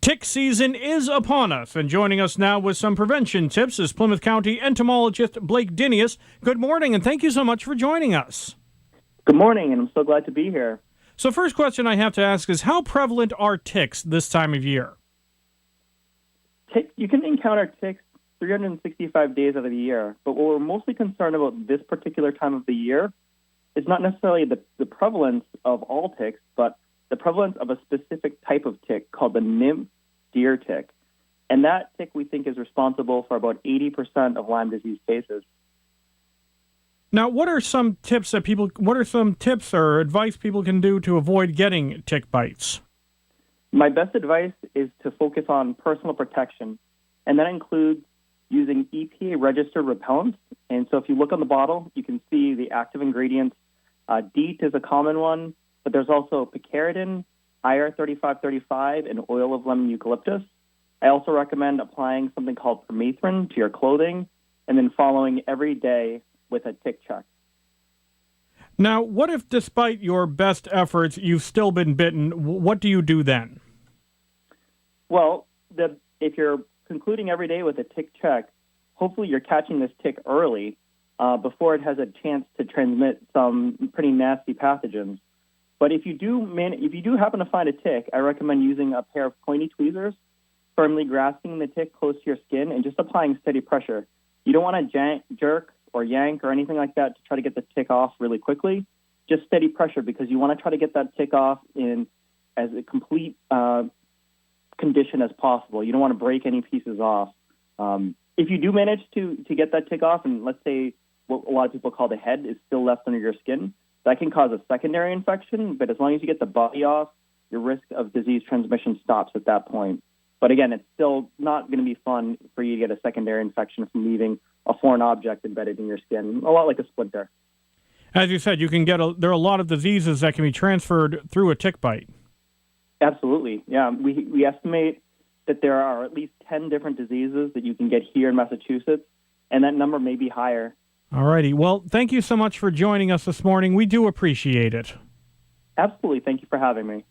Tick season is upon us, and joining us now with some prevention tips is Plymouth County entomologist Blake Dinius. Good morning, and thank you so much for joining us. Good morning, and I'm so glad to be here. So first question I have to ask is, how prevalent are ticks this time of year? You can encounter ticks 365 days out of the year, but what we're mostly concerned about this particular time of the year is not necessarily the prevalence of all ticks, but the prevalence of a specific type of tick called the nymph deer tick. And that tick, we think, is responsible for about 80% of Lyme disease cases. Now, what are some tips or advice people can do to avoid getting tick bites? My best advice is to focus on personal protection, and that includes using EPA-registered repellents. And so if you look on the bottle, you can see the active ingredients. DEET is a common one, but there's also picaridin, IR3535, and oil of lemon eucalyptus. I also recommend applying something called permethrin to your clothing and then following every day with a tick check. Now, what if despite your best efforts, you've still been bitten? What do you do then? Well, if you're concluding every day with a tick check, hopefully you're catching this tick early before it has a chance to transmit some pretty nasty pathogens. But if you do happen to find a tick, I recommend using a pair of pointy tweezers, firmly grasping the tick close to your skin and just applying steady pressure. You don't want to jerk or yank or anything like that to try to get the tick off really quickly. Just steady pressure, because you want to try to get that tick off in as a complete condition as possible. You don't want to break any pieces off. If you do manage to get that tick off, and let's say what a lot of people call the head is still left under your skin, that can cause a secondary infection, but as long as you get the body off, your risk of disease transmission stops at that point. But again, it's still not going to be fun for you to get a secondary infection from leaving a foreign object embedded in your skin, a lot like a splinter. As you said, there are a lot of diseases that can be transferred through a tick bite. Absolutely, yeah. We estimate that there are at least 10 different diseases that you can get here in Massachusetts, and that number may be higher. All righty. Well, thank you so much for joining us this morning. We do appreciate it. Absolutely. Thank you for having me.